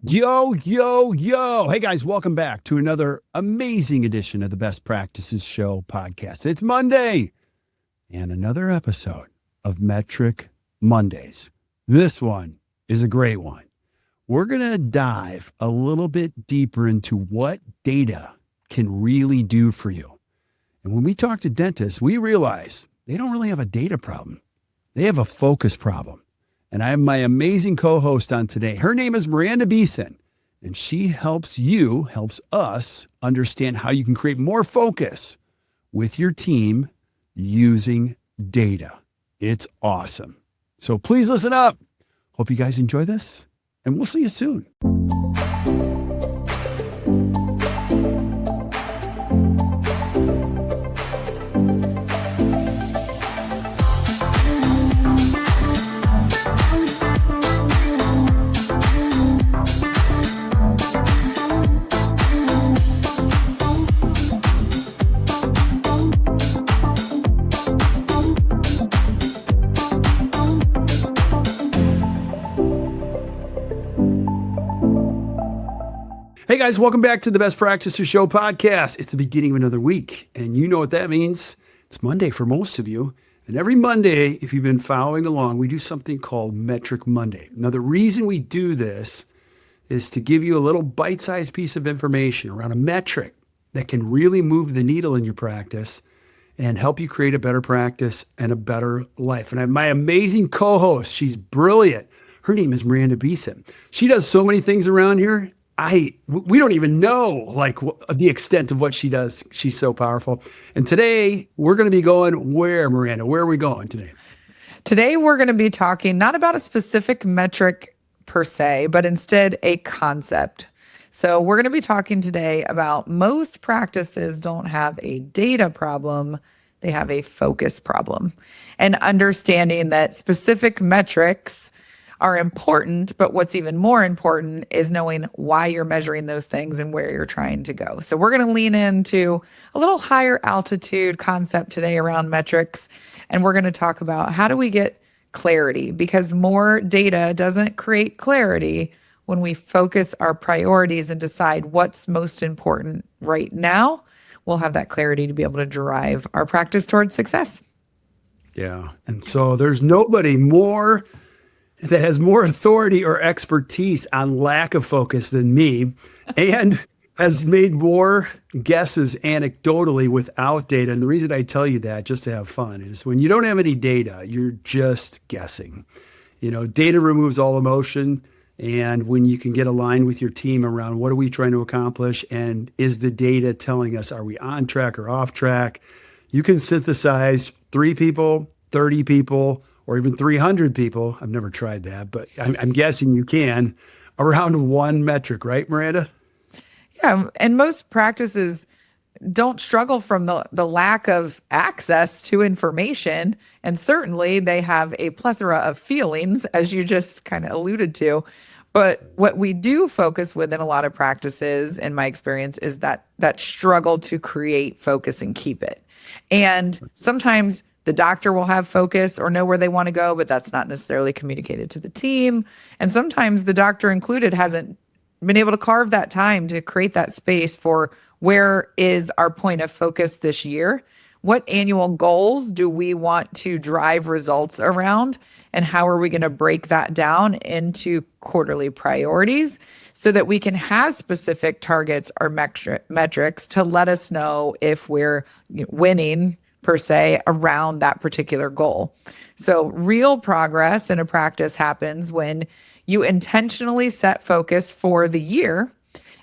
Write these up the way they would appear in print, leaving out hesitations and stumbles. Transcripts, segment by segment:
Yo, yo, yo. Hey guys, welcome back to another amazing edition of the Best Practices Show podcast. It's Monday and another episode of Metric Mondays. This one is a great one. We're going to dive a little bit deeper into what data can really do for you. And when we talk to dentists, we realize they don't really have a data problem. They have a focus problem. And I have my amazing co-host on today. Her name is Miranda Beason, and she helps us understand how you can create more focus with your team using data. It's awesome. So please listen up. Hope you guys enjoy this, and we'll see you soon. Hey guys, welcome back to the Best Practices Show podcast. It's the beginning of another week, and you know what that means. It's Monday for most of you. And every Monday, if you've been following along, we do something called Metric Monday. Now, the reason we do this is to give you a little bite-sized piece of information around a metric that can really move the needle in your practice and help you create a better practice and a better life. And I have my amazing co-host. She's brilliant. Her name is Miranda Beason. She does so many things around here. We don't even know the extent of what she does. She's so powerful. And today we're going to be going where, Miranda? Where are we going today? Today we're going to be talking not about a specific metric per se, but instead a concept. So we're going to be talking today about most practices don't have a data problem. They have a focus problem. And understanding that specific metrics are important, but what's even more important is knowing why you're measuring those things and where you're trying to go. So we're going to lean into a little higher altitude concept today around metrics, and we're going to talk about how do we get clarity, because more data doesn't create clarity when we focus our priorities and decide what's most important right now. We'll have that clarity to be able to drive our practice towards success. Yeah. And so there's nobody that has more authority or expertise on lack of focus than me, and has made more guesses anecdotally without data. And the reason I tell you that, just to have fun, is when you don't have any data, you're just guessing. You know, data removes all emotion. And when you can get aligned with your team around what are we trying to accomplish, and is the data telling us, are we on track or off track, you can synthesize 3 people, 30 people, or even 300 people. I've never tried that, but I'm guessing you can, around one metric, right, Miranda? Yeah, and most practices don't struggle from the lack of access to information. And certainly they have a plethora of feelings, as you just kind of alluded to. But what we do focus with in a lot of practices, in my experience, is that struggle to create focus and keep it. And sometimes the doctor will have focus or know where they want to go, but that's not necessarily communicated to the team. And sometimes the doctor included hasn't been able to carve that time to create that space for where is our point of focus this year? What annual goals do we want to drive results around? And how are we going to break that down into quarterly priorities so that we can have specific targets or metrics to let us know if we're winning per se around that particular goal. So real progress in a practice happens when you intentionally set focus for the year.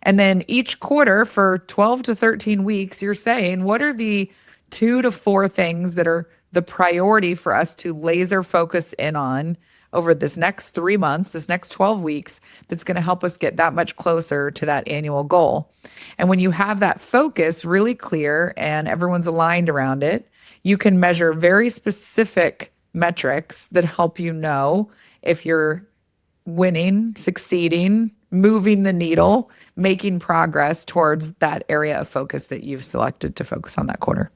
And then each quarter for 12 to 13 weeks, you're saying, what are the 2 to 4 things that are the priority for us to laser focus in on over this next 3 months, this next 12 weeks, that's going to help us get that much closer to that annual goal. And when you have that focus really clear and everyone's aligned around it, you can measure very specific metrics that help you know if you're winning, succeeding, moving the needle, making progress towards that area of focus that you've selected to focus on that quarter.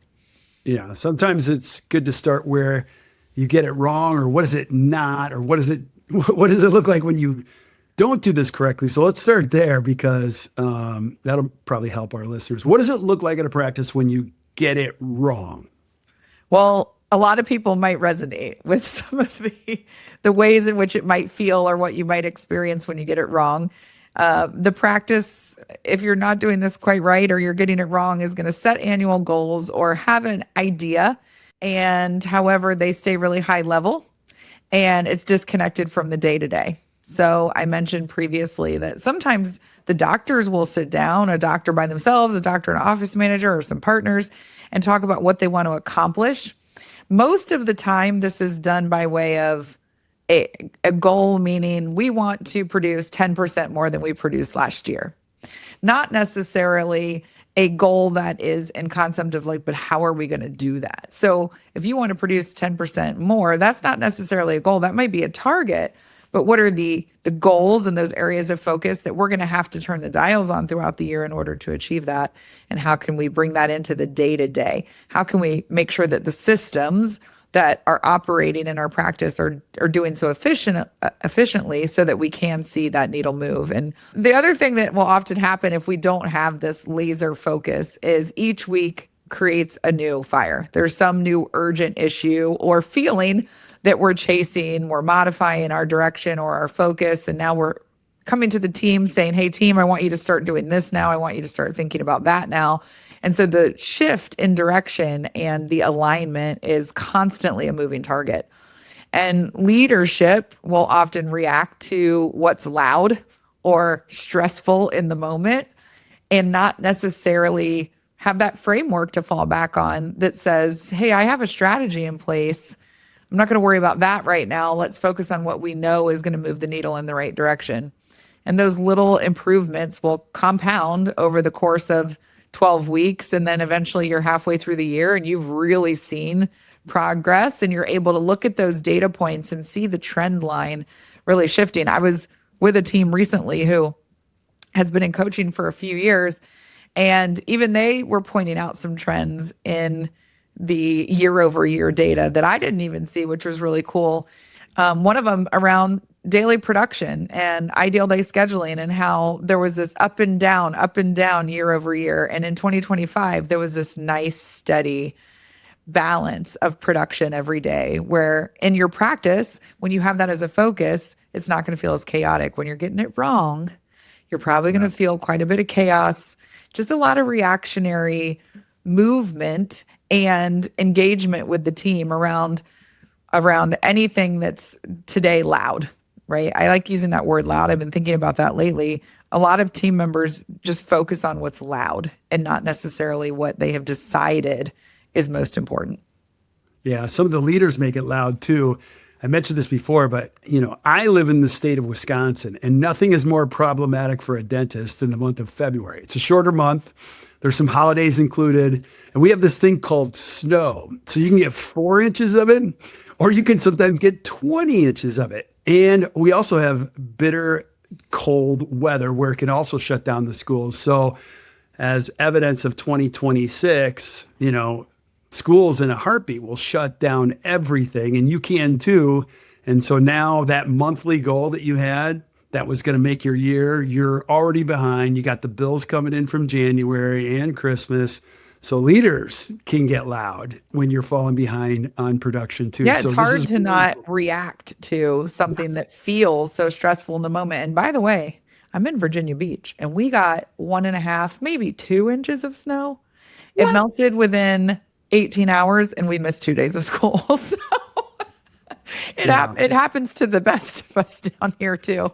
Yeah, sometimes it's good to start where you get it wrong, or what is it not, or what does it look like when you don't do this correctly. So let's start there because that'll probably help our listeners. What does it look like at a practice when you get it wrong? Well, a lot of people might resonate with some of the ways in which it might feel or what you might experience when you get it wrong. The practice, if you're not doing this quite right or you're getting it wrong, is going to set annual goals or have an idea. And however, they stay really high level and it's disconnected from the day to day. So I mentioned previously that sometimes the doctors will sit down, a doctor by themselves, a doctor and office manager, or some partners, and talk about what they want to accomplish. Most of the time, this is done by way of a goal, meaning we want to produce 10% more than we produced last year. Not necessarily a goal that is in concept of like, but how are we going to do that? So if you want to produce 10% more, that's not necessarily a goal. That might be a target. But what are the goals and those areas of focus that we're going to have to turn the dials on throughout the year in order to achieve that? And how can we bring that into the day-to-day? How can we make sure that the systems that are operating in our practice are doing so efficiently so that we can see that needle move? And the other thing that will often happen if we don't have this laser focus is each week creates a new fire. There's some new urgent issue or feeling that we're chasing, we're modifying our direction or our focus. And now we're coming to the team saying, hey, team, I want you to start doing this now. I want you to start thinking about that now. And so the shift in direction and the alignment is constantly a moving target. And leadership will often react to what's loud or stressful in the moment and not necessarily have that framework to fall back on that says, hey, I have a strategy in place. I'm not going to worry about that right now. Let's focus on what we know is going to move the needle in the right direction. And those little improvements will compound over the course of 12 weeks. And then eventually you're halfway through the year and you've really seen progress and you're able to look at those data points and see the trend line really shifting. I was with a team recently who has been in coaching for a few years, and even they were pointing out some trends in the year-over-year data that I didn't even see, which was really cool. One of them around daily production and ideal day scheduling and how there was this up and down year over year. And in 2025, there was this nice steady balance of production every day where in your practice, when you have that as a focus, it's not going to feel as chaotic. When you're getting it wrong, you're probably going to feel quite a bit of chaos, just a lot of reactionary movement and engagement with the team around anything that's today loud, right? I like using that word loud. I've been thinking about that lately. A lot of team members just focus on what's loud and not necessarily what they have decided is most important. Yeah, some of the leaders make it loud too. I mentioned this before, but I live in the state of Wisconsin, and nothing is more problematic for a dentist than the month of February. It's a shorter month. There's some holidays included, and we have this thing called snow. So you can get 4 inches of it, or you can sometimes get 20 inches of it. And we also have bitter cold weather where it can also shut down the schools. So as evidence of 2026, schools in a heartbeat will shut down everything, and you can too. And so now that monthly goal that you had that was going to make your year, you're already behind. You got the bills coming in from January and Christmas. So leaders can get loud when you're falling behind on production too. Yeah, it's so hard to not react to something that feels so stressful in the moment. And by the way, I'm in Virginia Beach and we got 1.5, maybe 2 inches of snow. It melted within 18 hours and we missed 2 days of school. So it happens to the best of us down here too.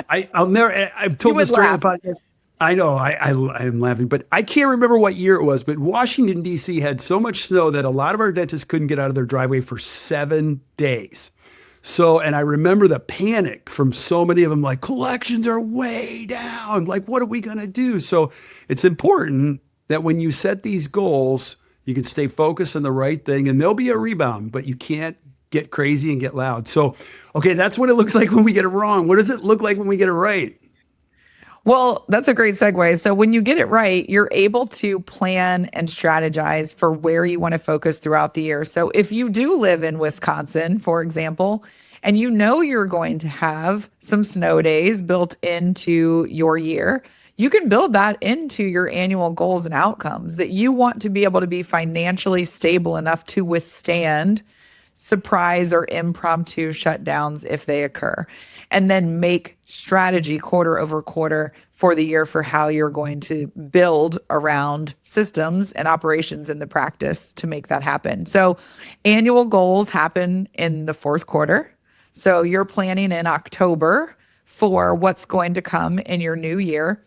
I'll never, I've told this story on the podcast. I know I'm laughing, but I can't remember what year it was, but Washington, D.C. had so much snow that a lot of our dentists couldn't get out of their driveway for 7 days. So, and I remember the panic from so many of them, like collections are way down. Like, what are we going to do? So it's important that when you set these goals, you can stay focused on the right thing and there'll be a rebound, but you can't get crazy and get loud. So, okay, that's what it looks like when we get it wrong. What does it look like when we get it right? Well, that's a great segue. So when you get it right, you're able to plan and strategize for where you want to focus throughout the year. So if you do live in Wisconsin, for example, and you know you're going to have some snow days built into your year, you can build that into your annual goals and outcomes that you want to be able to be financially stable enough to withstand surprise or impromptu shutdowns if they occur, and then make strategy quarter over quarter for the year for how you're going to build around systems and operations in the practice to make that happen. So annual goals happen in the fourth quarter. So you're planning in October for what's going to come in your new year.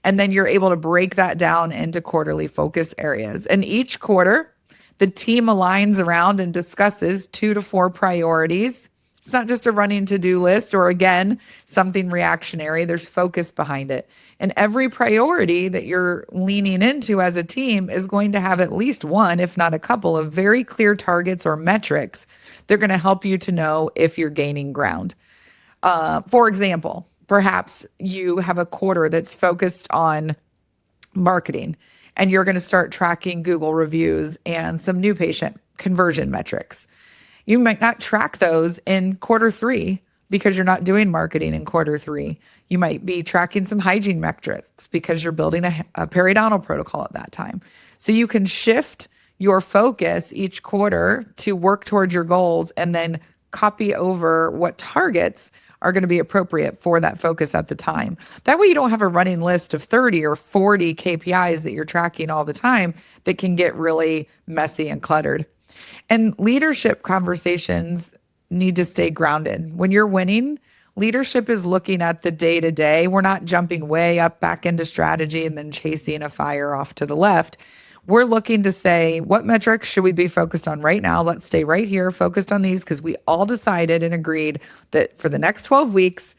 And then you're able to break that down into quarterly focus areas. And each quarter, the team aligns around and discusses 2 to 4 priorities. It's not just a running to-do list or, again, something reactionary. There's focus behind it. And every priority that you're leaning into as a team is going to have at least one, if not a couple, of very clear targets or metrics. They're going to help you to know if you're gaining ground. For example, perhaps you have a quarter that's focused on marketing, and you're going to start tracking Google reviews and some new patient conversion metrics. You might not track those in quarter 3 because you're not doing marketing in quarter 3. You might be tracking some hygiene metrics because you're building a periodontal protocol at that time. So you can shift your focus each quarter to work towards your goals and then copy over what targets are going to be appropriate for that focus at the time. That way you don't have a running list of 30 or 40 KPIs that you're tracking all the time that can get really messy and cluttered. And leadership conversations need to stay grounded. When you're winning, leadership is looking at the day-to-day. We're not jumping way up back into strategy and then chasing a fire off to the left. We're looking to say, what metrics should we be focused on right now? Let's stay right here, focused on these, because we all decided and agreed that for the next 12 weeks,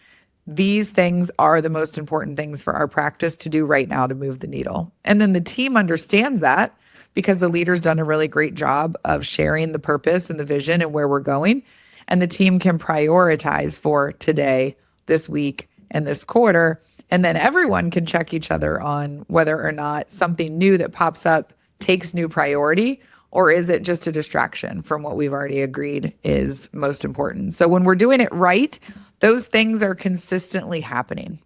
these things are the most important things for our practice to do right now to move the needle. And then the team understands that because the leader's done a really great job of sharing the purpose and the vision and where we're going. And the team can prioritize for today, this week, and this quarter. And then everyone can check each other on whether or not something new that pops up takes new priority, or is it just a distraction from what we've already agreed is most important. So when we're doing it right, those things are consistently happening.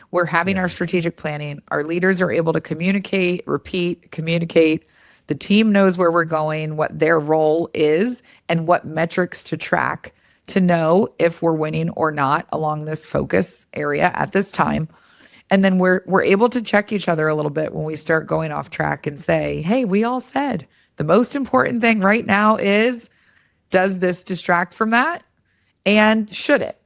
We're having our strategic planning. Our leaders are able to communicate, repeat, communicate. The team knows where we're going, what their role is, and what metrics to track to know if we're winning or not along this focus area at this time. And then we're able to check each other a little bit when we start going off track and say, hey, we all said the most important thing right now is, does this distract from that? And should it?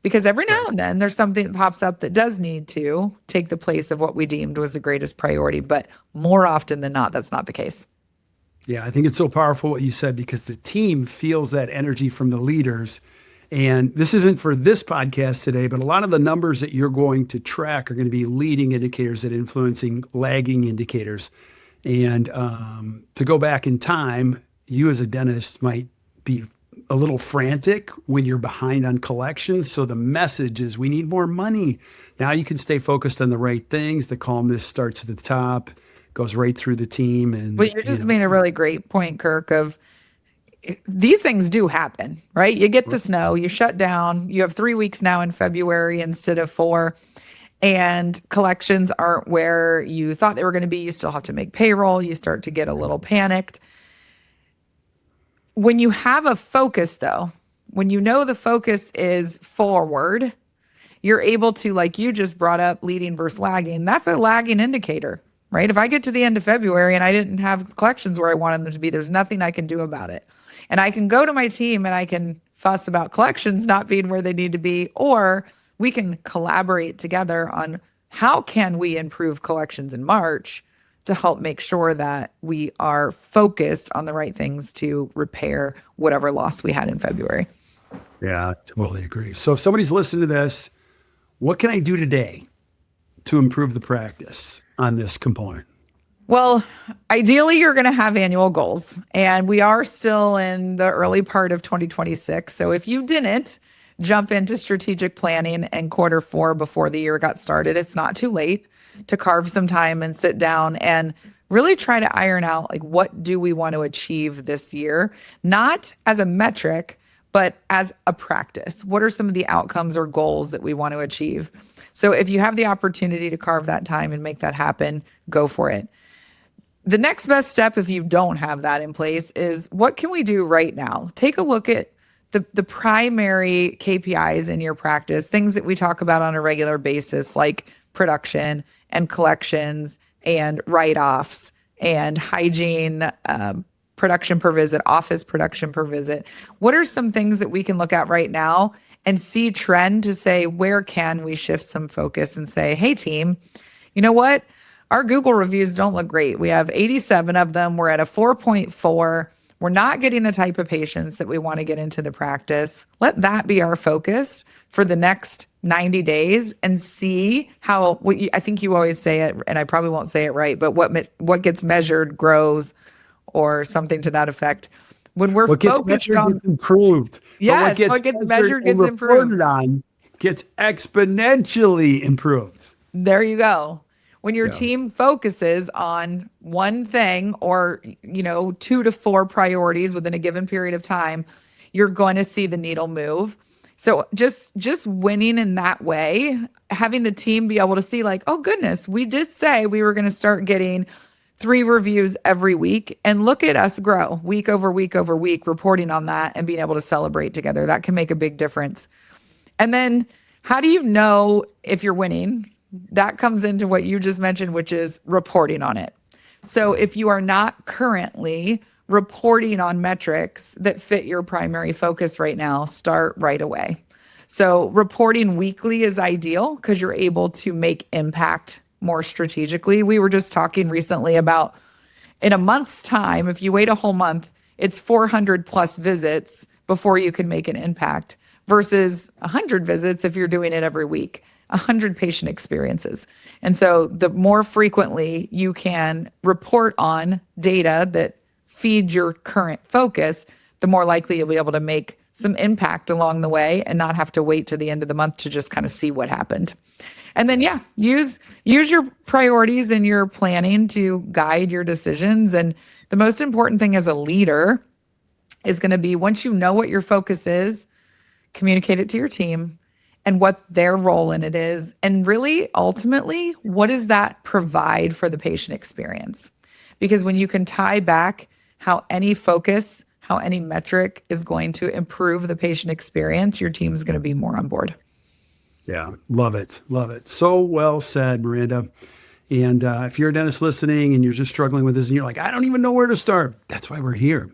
Because every now and then there's something that pops up that does need to take the place of what we deemed was the greatest priority. But more often than not, that's not the case. Yeah, I think it's so powerful what you said, because the team feels that energy from the leaders. And this isn't for this podcast today, but a lot of the numbers that you're going to track are going to be leading indicators that influencing lagging indicators. And to go back in time, you as a dentist might be a little frantic when you're behind on collections. So the message is, we need more money. Now you can stay focused on the right things. The calmness starts at the top, goes right through the team. And but you just made a really great point, Kirk, of these things do happen, right? You get the snow, you shut down, you have 3 weeks now in February instead of 4, and collections aren't where you thought they were going to be. You still have to make payroll. You start to get a little panicked. When you have a focus, though, when you know the focus is forward, you're able to, like you just brought up, leading versus lagging. That's a lagging indicator, right? If I get to the end of February and I didn't have collections where I wanted them to be, there's nothing I can do about it. And I can go to my team and I can fuss about collections not being where they need to be, or we can collaborate together on how can we improve collections in March to help make sure that we are focused on the right things to repair whatever loss we had in February. Yeah, I totally agree. So if somebody's listening to this, what can I do today to improve the practice on this component? Well, ideally, you're going to have annual goals, and we are still in the early part of 2026. So if you didn't jump into strategic planning in quarter 4 before the year got started, it's not too late to carve some time and sit down and really try to iron out, like, what do we want to achieve this year? Not as a metric, but as a practice. What are some of the outcomes or goals that we want to achieve? So if you have the opportunity to carve that time and make that happen, go for it. The next best step, if you don't have that in place, is what can we do right now? Take a look at the primary KPIs in your practice, things that we talk about on a regular basis, like production and collections and write-offs and hygiene, production per visit, office production per visit. What are some things that we can look at right now and see trend to say, where can we shift some focus and say, hey team, you know what? Our Google reviews don't look great. We have 87 of them. We're at a 4.4. We're not getting the type of patients that we want to get into the practice. Let that be our focus for the next 90 days and see how, I think you always say it, and I probably won't say it right, but what gets measured grows, or something to that effect. When we're focused on, gets improved. Yes, what gets measured gets improved. Gets exponentially improved. There you go. When your team focuses on one thing or, 2 to 4 priorities within a given period of time, you're going to see the needle move. So just winning in that way, having the team be able to see like, oh goodness, we did say we were going to start getting 3 reviews every week, and look at us grow week over week over week, reporting on that and being able to celebrate together. That can make a big difference. And then how do you know if you're winning? That comes into what you just mentioned, which is reporting on it. So if you are not currently reporting on metrics that fit your primary focus right now, start right away. So reporting weekly is ideal because you're able to make impact more strategically. We were just talking recently about in a month's time, if you wait a whole month, it's 400 plus visits before you can make an impact versus 100 visits if you're doing it every week. 100 patient experiences. And so the more frequently you can report on data that feed your current focus, the more likely you'll be able to make some impact along the way and not have to wait to the end of the month to just kind of see what happened. And then, use your priorities in your planning to guide your decisions. And the most important thing as a leader is going to be, once you know what your focus is, communicate it to your team and what their role in it is. And really, ultimately, what does that provide for the patient experience? Because when you can tie back how any focus, how any metric is going to improve the patient experience, your team is going to be more on board. Yeah, love it. Love it. So well said, Miranda. And if you're a dentist listening and you're just struggling with this and you're like, I don't even know where to start, that's why we're here.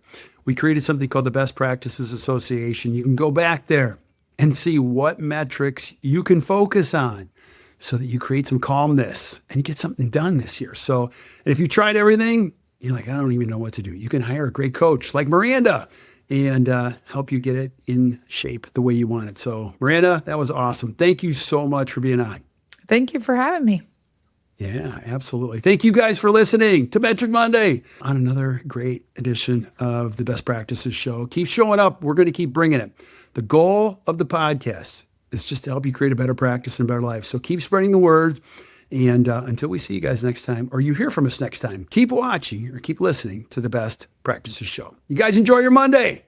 We created something called the Best Practices Association. You can go back there and see what metrics you can focus on so that you create some calmness and you get something done this year. So if you tried everything, you're like, I don't even know what to do. You can hire a great coach like Miranda and help you get it in shape the way you want it. So Miranda, that was awesome. Thank you so much for being on. Thank you for having me. Yeah, absolutely. Thank you guys for listening to Metric Monday on another great edition of the Best Practices Show. Keep showing up. We're going to keep bringing it. The goal of the podcast is just to help you create a better practice and a better life. So keep spreading the word. And until we see you guys next time, or you hear from us next time, keep watching or keep listening to the Best Practices Show. You guys enjoy your Monday.